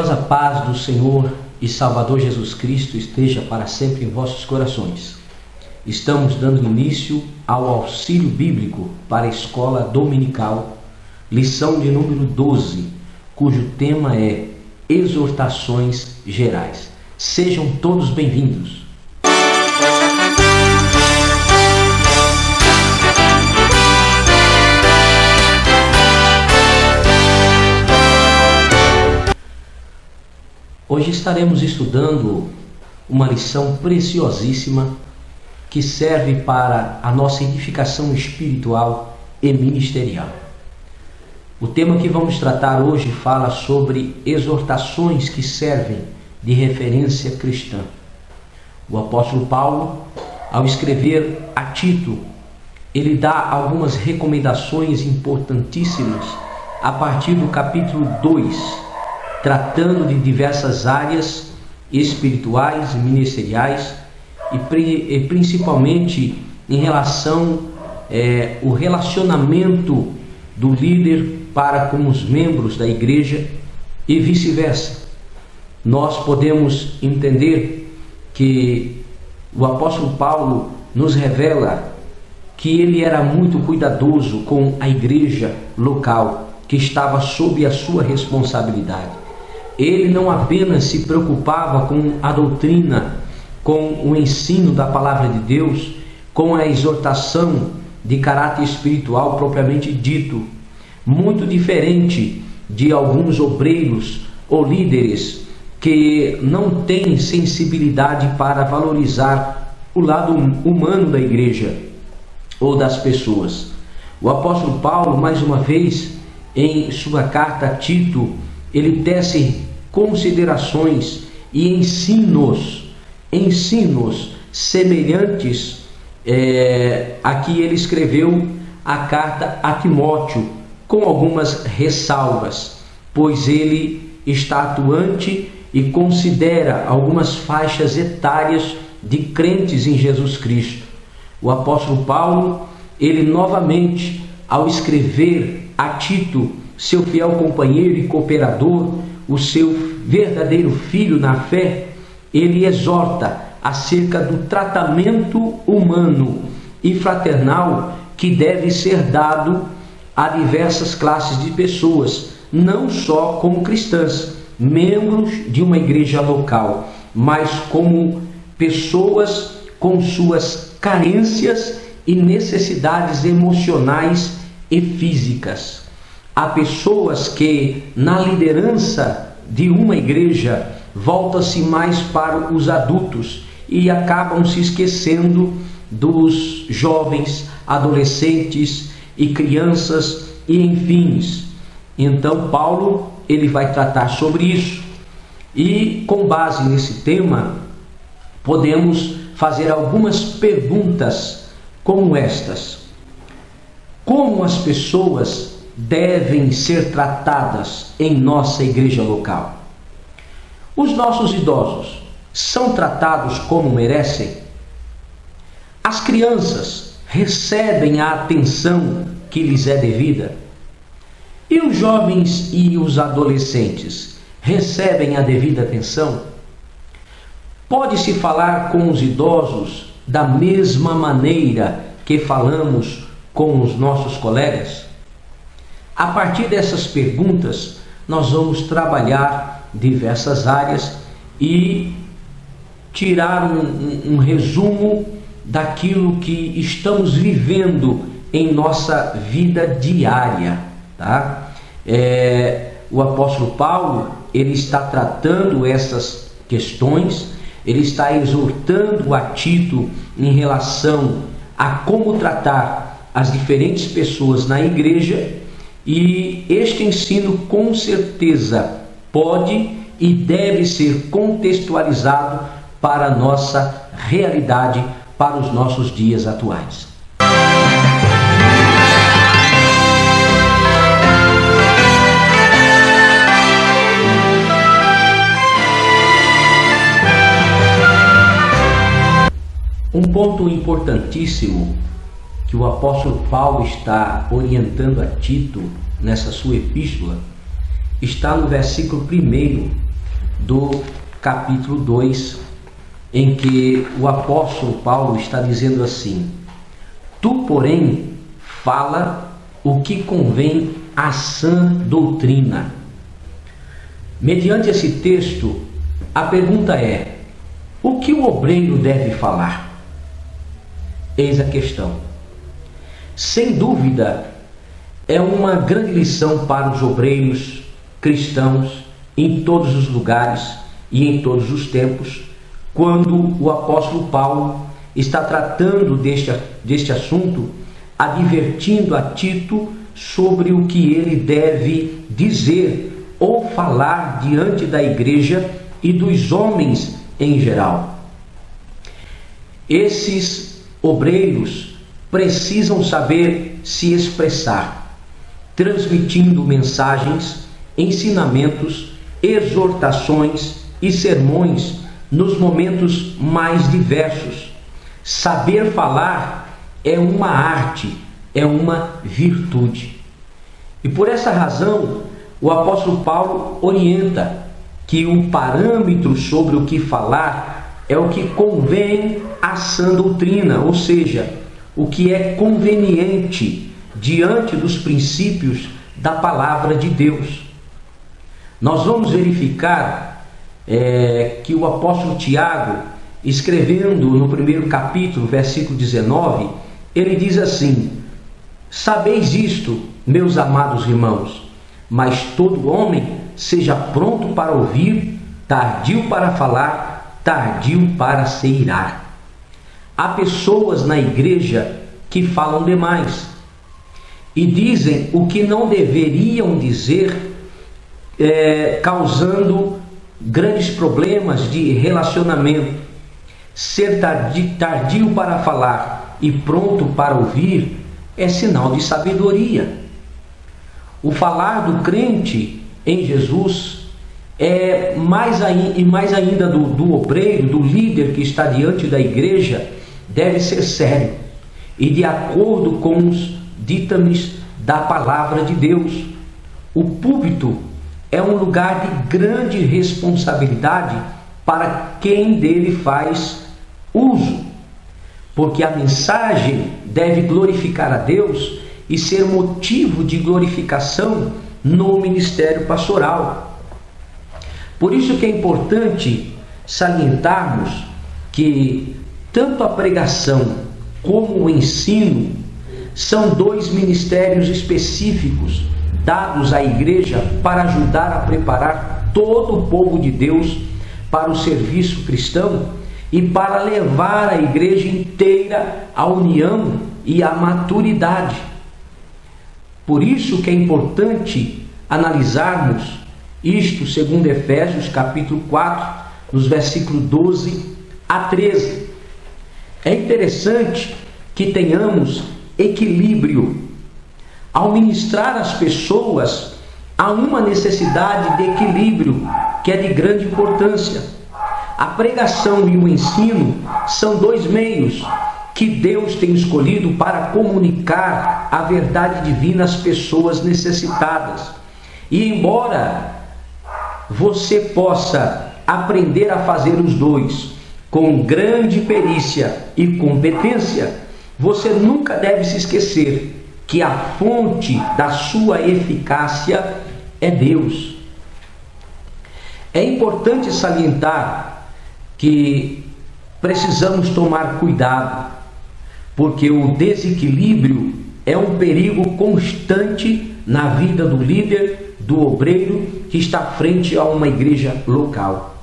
preciosa paz do Senhor e Salvador Jesus Cristo esteja para sempre em vossos corações. Estamos dando início ao auxílio bíblico para a escola dominical, lição de número 12, cujo tema é Exortações Gerais. Sejam todos bem-vindos. Hoje estaremos estudando uma lição preciosíssima que serve para a nossa edificação espiritual e ministerial. O tema que vamos tratar hoje fala sobre exortações que servem de referência cristã. O apóstolo Paulo, ao escrever a Tito, ele dá algumas recomendações importantíssimas a partir do capítulo 2, tratando de diversas áreas espirituais e ministeriais e principalmente em relação ao relacionamento do líder para com os membros da igreja e vice-versa. Nós podemos entender que o apóstolo Paulo nos revela que ele era muito cuidadoso com a igreja local que estava sob a sua responsabilidade. Ele não apenas se preocupava com a doutrina, com o ensino da palavra de Deus, com a exortação de caráter espiritual propriamente dito, muito diferente de alguns obreiros ou líderes que não têm sensibilidade para valorizar o lado humano da igreja ou das pessoas. O apóstolo Paulo, mais uma vez, em sua carta a Tito, ele tece considerações e ensinos semelhantes a que ele escreveu a carta a Timóteo, com algumas ressalvas, pois ele está atuante e considera algumas faixas etárias de crentes em Jesus Cristo. O apóstolo Paulo, ele novamente, ao escrever a Tito, seu fiel companheiro e cooperador, o seu verdadeiro filho na fé, ele exorta acerca do tratamento humano e fraternal que deve ser dado a diversas classes de pessoas, não só como cristãs, membros de uma igreja local, mas como pessoas com suas carências e necessidades emocionais e físicas. Há pessoas que, na liderança de uma igreja, voltam-se mais para os adultos e acabam se esquecendo dos jovens, adolescentes e crianças e enfim. Então Paulo, ele vai tratar sobre isso. E com base nesse tema, podemos fazer algumas perguntas como estas: como as pessoas devem ser tratadas em nossa igreja local? Os nossos idosos são tratados como merecem? As crianças recebem a atenção que lhes é devida? E os jovens e os adolescentes recebem a devida atenção? Pode-se falar com os idosos da mesma maneira que falamos com os nossos colegas? A partir dessas perguntas, nós vamos trabalhar diversas áreas e tirar um resumo daquilo que estamos vivendo em nossa vida diária, tá? O apóstolo Paulo, ele está tratando essas questões, ele está exortando a Tito em relação a como tratar as diferentes pessoas na igreja. E este ensino com certeza pode e deve ser contextualizado para a nossa realidade, para os nossos dias atuais. Um ponto importantíssimo que o apóstolo Paulo está orientando a Tito nessa sua epístola está no versículo 1 do capítulo 2, em que o apóstolo Paulo está dizendo assim: tu, porém, fala o que convém à sã doutrina. Mediante esse texto, a pergunta é: o que o obreiro deve falar? Eis a questão. Sem dúvida, é uma grande lição para os obreiros cristãos em todos os lugares e em todos os tempos, quando o apóstolo Paulo está tratando deste assunto, advertindo a Tito sobre o que ele deve dizer ou falar diante da igreja e dos homens em geral. Esses obreiros precisam saber se expressar, transmitindo mensagens, ensinamentos, exortações e sermões nos momentos mais diversos. Saber falar é uma arte, é uma virtude. E por essa razão, o apóstolo Paulo orienta que o parâmetro sobre o que falar é o que convém à sã doutrina, ou seja, o que é conveniente diante dos princípios da palavra de Deus. Nós vamos verificar que o apóstolo Tiago, escrevendo no primeiro capítulo, versículo 19, ele diz assim: sabeis isto, meus amados irmãos, mas todo homem seja pronto para ouvir, tardio para falar, tardio para se irar. Há pessoas na igreja que falam demais e dizem o que não deveriam dizer, causando grandes problemas de relacionamento. Ser tardio para falar e pronto para ouvir é sinal de sabedoria. O falar do crente em Jesus é mais ainda do obreiro, do líder que está diante da igreja, deve ser sério e de acordo com os ditames da palavra de Deus. O púlpito é um lugar de grande responsabilidade para quem dele faz uso, porque a mensagem deve glorificar a Deus e ser motivo de glorificação no ministério pastoral. Por isso que é importante salientarmos que tanto a pregação como o ensino são dois ministérios específicos dados à igreja para ajudar a preparar todo o povo de Deus para o serviço cristão e para levar a igreja inteira à união e à maturidade. Por isso que é importante analisarmos isto segundo Efésios capítulo 4, nos versículos 12 a 13. É interessante que tenhamos equilíbrio. Ao ministrar às pessoas, há uma necessidade de equilíbrio que é de grande importância. A pregação e o ensino são dois meios que Deus tem escolhido para comunicar a verdade divina às pessoas necessitadas. E embora você possa aprender a fazer os dois com grande perícia e competência, você nunca deve se esquecer que a fonte da sua eficácia é Deus. É importante salientar que precisamos tomar cuidado, porque o desequilíbrio é um perigo constante na vida do líder, do obreiro que está frente a uma igreja local.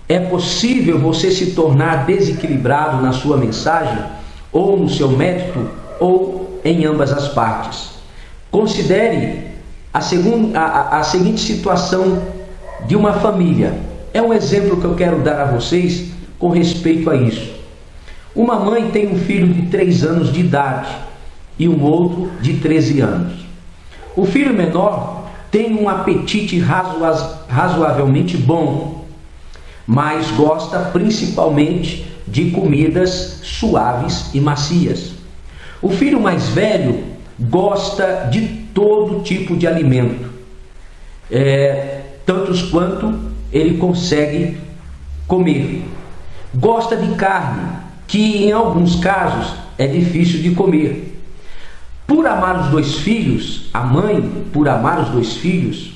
É possível você se tornar desequilibrado na sua mensagem, ou no seu método, ou em ambas as partes. Considere a seguinte situação de uma família. É um exemplo que eu quero dar a vocês com respeito a isso. Uma mãe tem um filho de 3 anos de idade e um outro de 13 anos. O filho menor tem um apetite razoavelmente bom, mas gosta principalmente de comidas suaves e macias. O filho mais velho gosta de todo tipo de alimento, tantos quanto ele consegue comer. Gosta de carne, que em alguns casos é difícil de comer. Por amar os dois filhos, a mãe, por amar os dois filhos,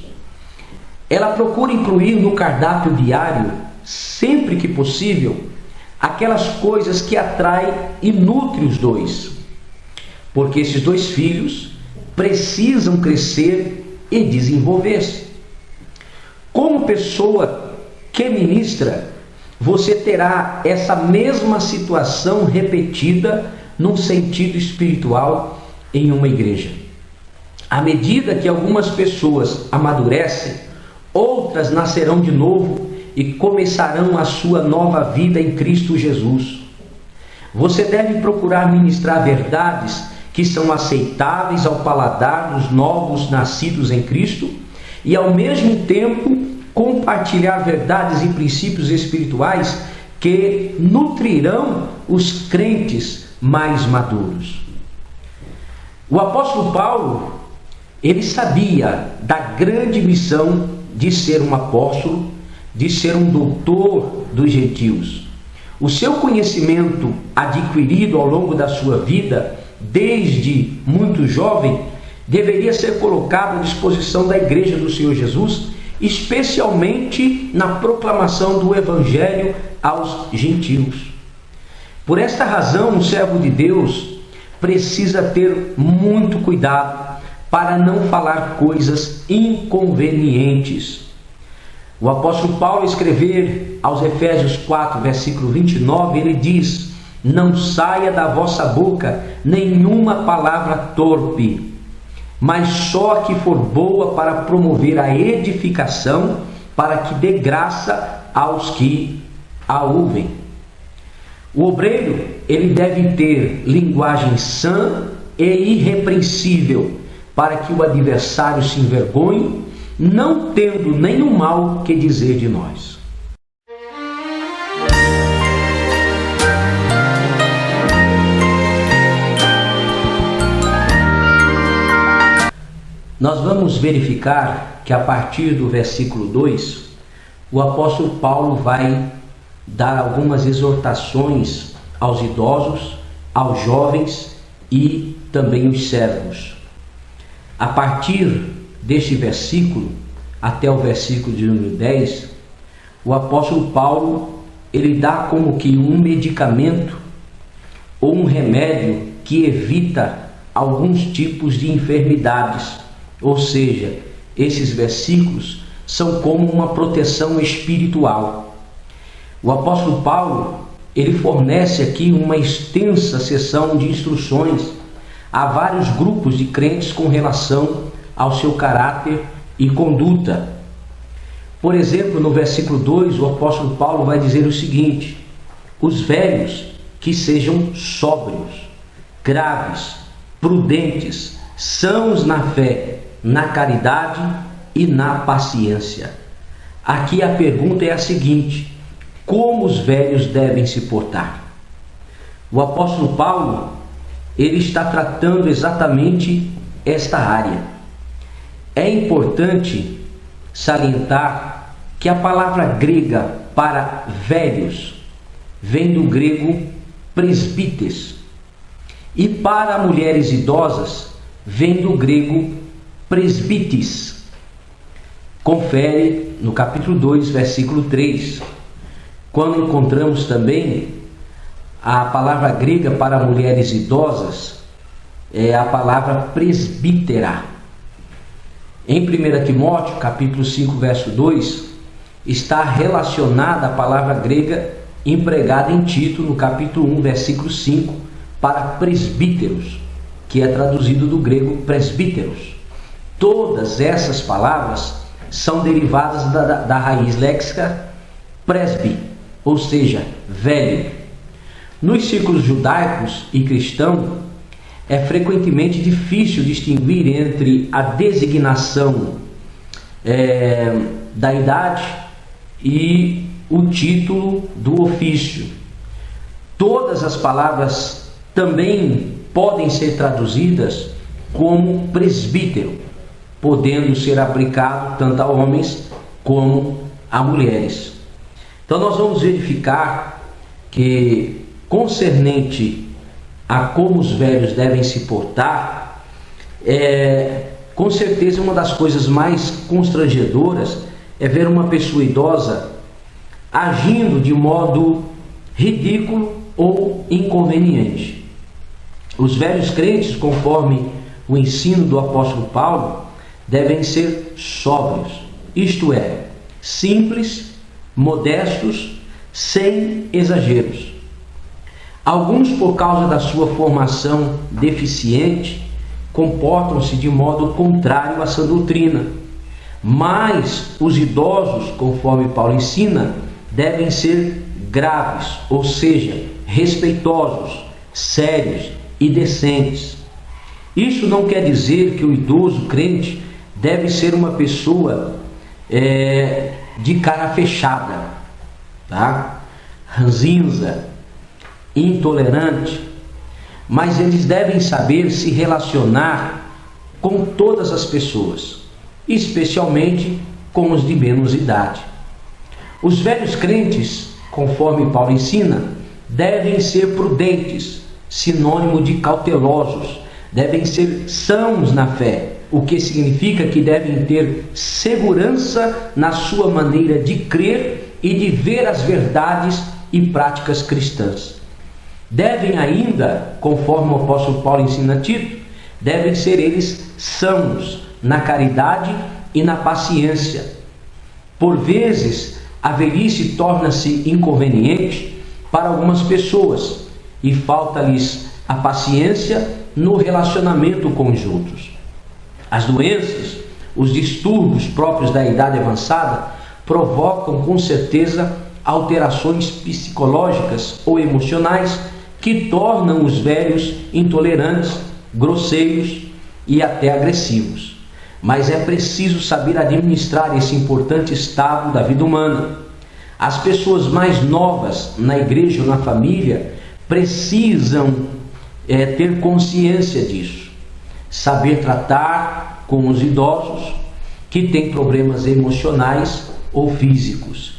ela procura incluir no cardápio diário, sempre que possível, aquelas coisas que atraem e nutrem os dois. Porque esses dois filhos precisam crescer e desenvolver-se. Como pessoa que ministra, você terá essa mesma situação repetida num sentido espiritual em uma igreja. À medida que algumas pessoas amadurecem, outras nascerão de novo e começarão a sua nova vida em Cristo Jesus. Você deve procurar ministrar verdades que são aceitáveis ao paladar dos novos nascidos em Cristo e, ao mesmo tempo, compartilhar verdades e princípios espirituais que nutrirão os crentes mais maduros. O apóstolo Paulo, ele sabia da grande missão de ser um apóstolo, de ser um doutor dos gentios. O seu conhecimento adquirido ao longo da sua vida, desde muito jovem, deveria ser colocado à disposição da igreja do Senhor Jesus, especialmente na proclamação do evangelho aos gentios. Por esta razão, o servo de Deus precisa ter muito cuidado para não falar coisas inconvenientes. O apóstolo Paulo, escrever aos Efésios 4, versículo 29, ele diz: não saia da vossa boca nenhuma palavra torpe, mas só a que for boa para promover a edificação, para que dê graça aos que a ouvem. O obreiro, ele deve ter linguagem sã e irrepreensível, para que o adversário se envergonhe, não tendo nenhum mal que dizer de nós. Nós vamos verificar que a partir do versículo 2, o apóstolo Paulo vai dar algumas exortações aos idosos, aos jovens e também os servos. A partir deste versículo, até o versículo de número 10, o apóstolo Paulo, ele dá como que um medicamento ou um remédio que evita alguns tipos de enfermidades. Ou seja, esses versículos são como uma proteção espiritual. O apóstolo Paulo, ele fornece aqui uma extensa seção de instruções a vários grupos de crentes com relação ao seu caráter e conduta. Por exemplo, no versículo 2, o apóstolo Paulo vai dizer o seguinte: os velhos que sejam sóbrios, graves, prudentes, sãos na fé, na caridade e na paciência. Aqui a pergunta é a seguinte: como os velhos devem se portar? O apóstolo Paulo, ele está tratando exatamente esta área. É importante salientar que a palavra grega para velhos vem do grego presbites, e para mulheres idosas vem do grego presbites. Confere no capítulo 2, versículo 3, quando encontramos também a palavra grega para mulheres idosas, é a palavra presbítera. Em 1 Timóteo, capítulo 5, verso 2, está relacionada a palavra grega empregada em Tito, no capítulo 1, versículo 5, para presbíteros, que é traduzido do grego presbíteros. Todas essas palavras são derivadas da raiz léxica presbi, ou seja, velho. Nos círculos judaicos e cristãos, é frequentemente difícil distinguir entre a designação da idade e o título do ofício. Todas as palavras também podem ser traduzidas como presbítero, podendo ser aplicado tanto a homens como a mulheres. Então nós vamos verificar que, concernente a como os velhos devem se portar, com certeza uma das coisas mais constrangedoras é ver uma pessoa idosa agindo de modo ridículo ou inconveniente. Os velhos crentes, conforme o ensino do apóstolo Paulo, devem ser sóbrios, isto é, simples, modestos, sem exageros. Alguns, por causa da sua formação deficiente, comportam-se de modo contrário a essa doutrina. Mas os idosos, conforme Paulo ensina, devem ser graves, ou seja, respeitosos, sérios e decentes. Isso não quer dizer que o idoso crente deve ser uma pessoa de cara fechada, tá? Ranzinza, intolerante, mas eles devem saber se relacionar com todas as pessoas, especialmente com os de menos idade. Os velhos crentes, conforme Paulo ensina, devem ser prudentes, sinônimo de cautelosos, devem ser sãos na fé, o que significa que devem ter segurança na sua maneira de crer e de ver as verdades e práticas cristãs. Devem ainda, conforme o apóstolo Paulo ensina a Tito, devem ser eles sãos na caridade e na paciência. Por vezes, a velhice torna-se inconveniente para algumas pessoas e falta-lhes a paciência no relacionamento com os outros. As doenças, os distúrbios próprios da idade avançada provocam com certeza alterações psicológicas ou emocionais que tornam os velhos intolerantes, grosseiros e até agressivos. Mas é preciso saber administrar esse importante estado da vida humana. As pessoas mais novas na igreja ou na família precisam ter consciência disso, saber tratar com os idosos que têm problemas emocionais ou físicos.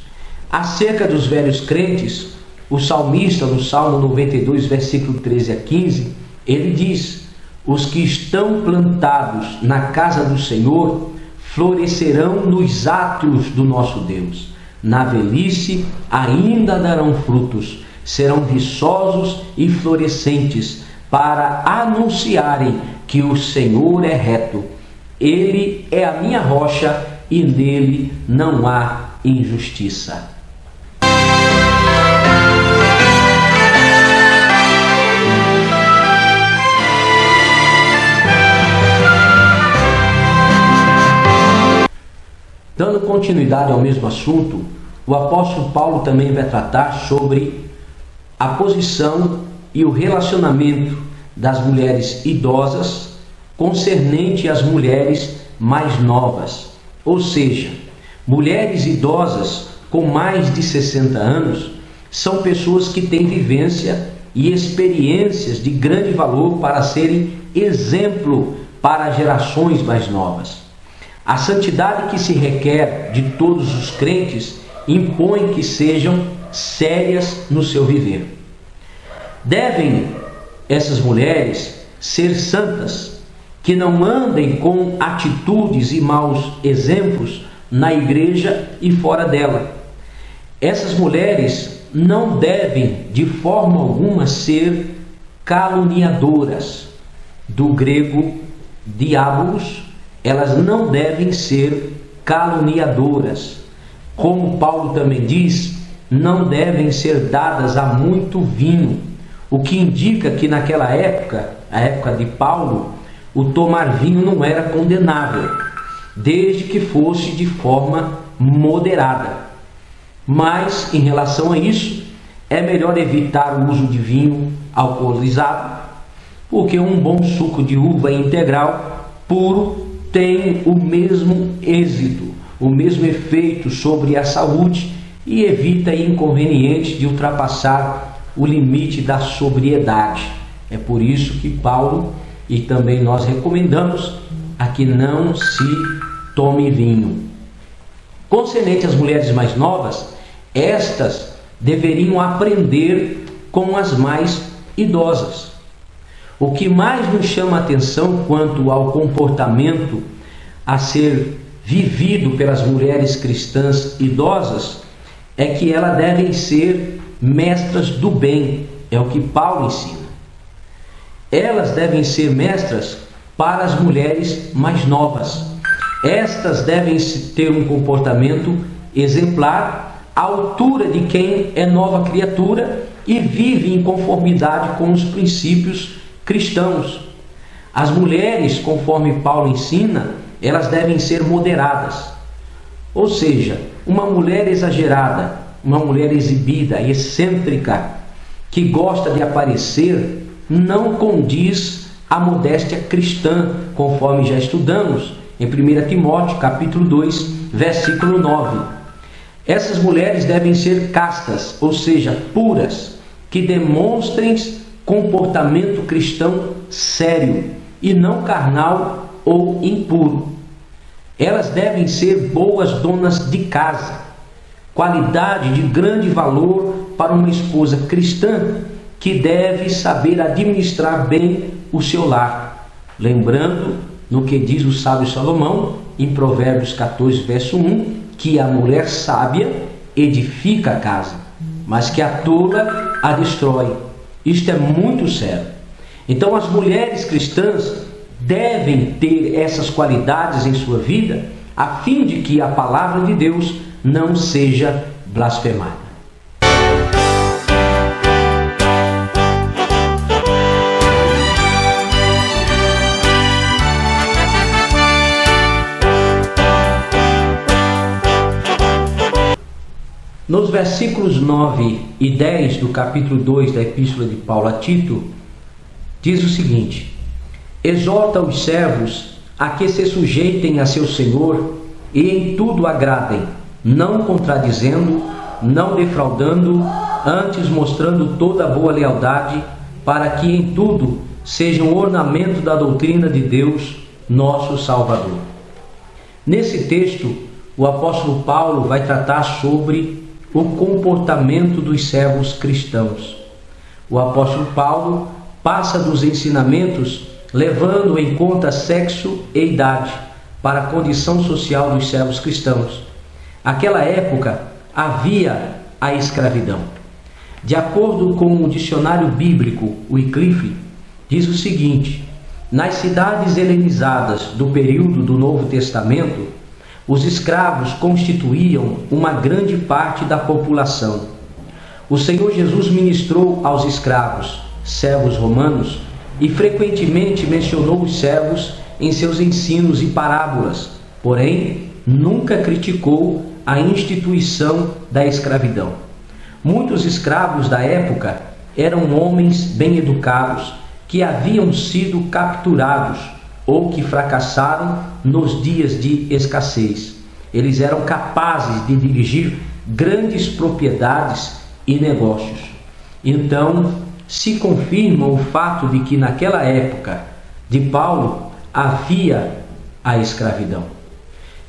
Acerca dos velhos crentes, o salmista, no Salmo 92, versículo 13 a 15, ele diz: os que estão plantados na casa do Senhor florescerão nos átrios do nosso Deus. Na velhice ainda darão frutos, serão viçosos e florescentes, para anunciarem que o Senhor é reto. Ele é a minha rocha e nele não há injustiça. Dando continuidade ao mesmo assunto, o apóstolo Paulo também vai tratar sobre a posição e o relacionamento das mulheres idosas concernente às mulheres mais novas. Ou seja, mulheres idosas com mais de 60 anos são pessoas que têm vivência e experiências de grande valor para serem exemplo para gerações mais novas. A santidade que se requer de todos os crentes impõe que sejam sérias no seu viver. Devem essas mulheres ser santas, que não andem com atitudes e maus exemplos na igreja e fora dela. Essas mulheres não devem de forma alguma ser caluniadoras, do grego diabolos. Elas não devem ser caluniadoras. Como Paulo também diz, não devem ser dadas a muito vinho, o que indica que naquela época, a época de Paulo, o tomar vinho não era condenável, desde que fosse de forma moderada. Mas, em relação a isso, é melhor evitar o uso de vinho alcoolizado, porque um bom suco de uva integral, puro, tem o mesmo êxito, o mesmo efeito sobre a saúde e evita inconvenientes de ultrapassar o limite da sobriedade. É por isso que Paulo e também nós recomendamos a que não se tome vinho. Concernente às mulheres mais novas, estas deveriam aprender com as mais idosas. O que mais nos chama a atenção quanto ao comportamento a ser vivido pelas mulheres cristãs idosas é que elas devem ser mestras do bem, é o que Paulo ensina. Elas devem ser mestras para as mulheres mais novas. Estas devem ter um comportamento exemplar à altura de quem é nova criatura e vive em conformidade com os princípios cristãos. As mulheres, conforme Paulo ensina, elas devem ser moderadas. Ou seja, uma mulher exagerada, uma mulher exibida, excêntrica, que gosta de aparecer, não condiz à modéstia cristã, conforme já estudamos em 1 Timóteo, capítulo 2, versículo 9. Essas mulheres devem ser castas, ou seja, puras, que demonstrem comportamento cristão sério e não carnal ou impuro. Elas devem ser boas donas de casa, qualidade de grande valor para uma esposa cristã que deve saber administrar bem o seu lar. Lembrando no que diz o sábio Salomão, em Provérbios 14, verso 1, que a mulher sábia edifica a casa, mas que a tola a destrói. Isto é muito sério. Então as mulheres cristãs devem ter essas qualidades em sua vida, a fim de que a palavra de Deus não seja blasfemada. Nos versículos 9 e 10 do capítulo 2 da Epístola de Paulo a Tito, diz o seguinte: exorta os servos a que se sujeitem a seu Senhor e em tudo agradem, não contradizendo, não defraudando, antes mostrando toda a boa lealdade, para que em tudo sejam ornamento da doutrina de Deus, nosso Salvador. Nesse texto, o apóstolo Paulo vai tratar sobre o comportamento dos servos cristãos. O apóstolo Paulo passa dos ensinamentos levando em conta sexo e idade para a condição social dos servos cristãos. Naquela época havia a escravidão. De acordo com o dicionário bíblico, o Wycliffe, diz o seguinte: nas cidades helenizadas do período do Novo Testamento, os escravos constituíam uma grande parte da população. O Senhor Jesus ministrou aos escravos, servos romanos, e frequentemente mencionou os servos em seus ensinos e parábolas, porém nunca criticou a instituição da escravidão. Muitos escravos da época eram homens bem educados que haviam sido capturados ou que fracassaram nos dias de escassez. Eles eram capazes de dirigir grandes propriedades e negócios. Então, se confirma o fato de que naquela época de Paulo havia a escravidão.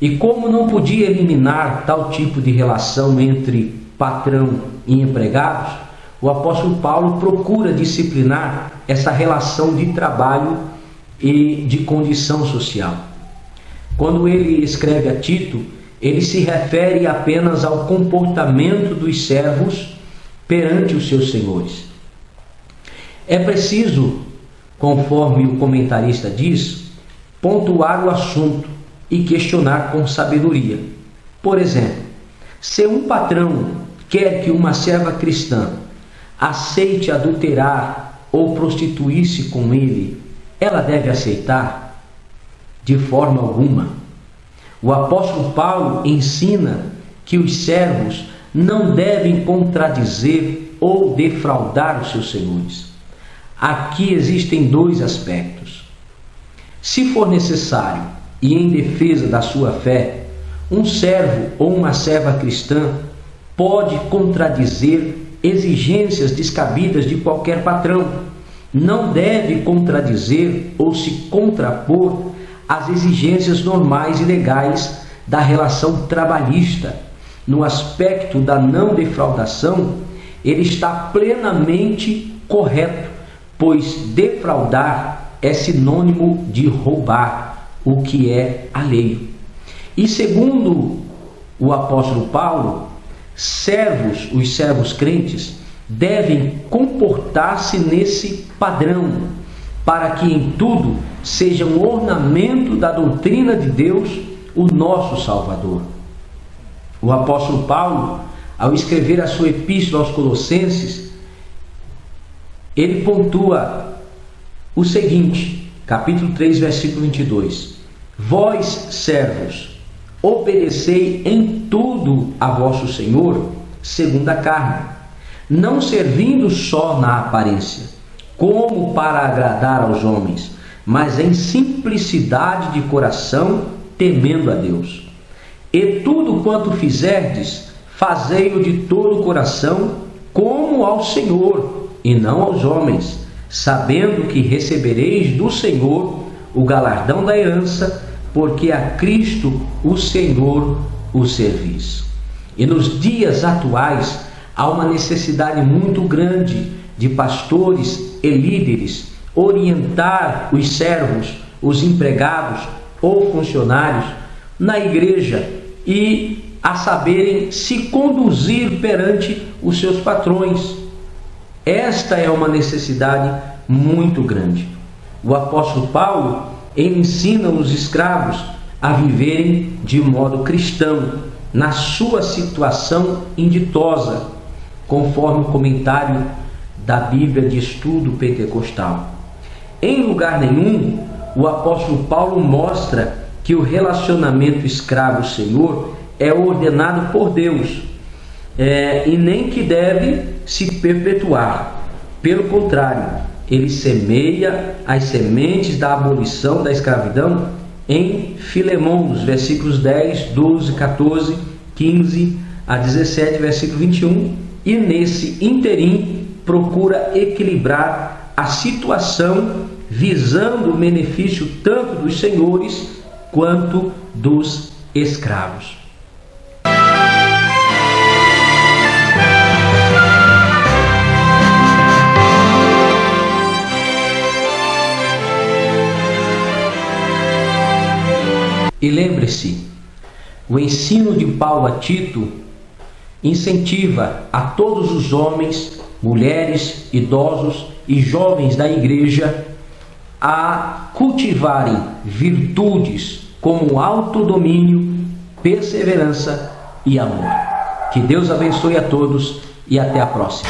E como não podia eliminar tal tipo de relação entre patrão e empregados, o apóstolo Paulo procura disciplinar essa relação de trabalho e de condição social. Quando ele escreve a Tito, ele se refere apenas ao comportamento dos servos perante os seus senhores. É preciso, conforme o comentarista diz, pontuar o assunto e questionar com sabedoria. Por exemplo, se um patrão quer que uma serva cristã aceite adulterar ou prostituir-se com ele, ela deve aceitar? De forma alguma. O apóstolo Paulo ensina que os servos não devem contradizer ou defraudar os seus senhores. Aqui existem dois aspectos. Se for necessário e em defesa da sua fé, um servo ou uma serva cristã pode contradizer exigências descabidas de qualquer patrão. Não deve contradizer ou se contrapor às exigências normais e legais da relação trabalhista. No aspecto da não defraudação, ele está plenamente correto, pois defraudar é sinônimo de roubar, o que é alheio. E segundo o apóstolo Paulo, os servos crentes, devem comportar-se nesse padrão, para que em tudo seja um ornamento da doutrina de Deus, o nosso Salvador. O apóstolo Paulo, ao escrever a sua epístola aos Colossenses, ele pontua o seguinte, capítulo 3, versículo 22. Vós, servos, obedecei em tudo a vosso Senhor, segundo a carne, não servindo só na aparência, como para agradar aos homens, mas em simplicidade de coração, temendo a Deus. E tudo quanto fizerdes, fazei-o de todo o coração, como ao Senhor, e não aos homens, sabendo que recebereis do Senhor o galardão da herança, porque a Cristo, o Senhor, o servis. E nos dias atuais, há uma necessidade muito grande de pastores e líderes orientar os servos, os empregados ou funcionários na igreja e a saberem se conduzir perante os seus patrões. Esta é uma necessidade muito grande. O apóstolo Paulo ensina os escravos a viverem de modo cristão, na sua situação inditosa, conforme o comentário da Bíblia de Estudo Pentecostal. Em lugar nenhum, o apóstolo Paulo mostra que o relacionamento escravo-senhor é ordenado por Deus, e nem que deve se perpetuar. Pelo contrário, ele semeia as sementes da abolição da escravidão em Filemão, nos versículos 10, 12, 14, 15 a 17, versículo 21, e nesse interim procura equilibrar a situação, visando o benefício tanto dos senhores quanto dos escravos. E lembre-se, o ensino de Paulo a Tito incentiva a todos os homens, mulheres, idosos e jovens da igreja a cultivarem virtudes como autodomínio, perseverança e amor. Que Deus abençoe a todos e até a próxima.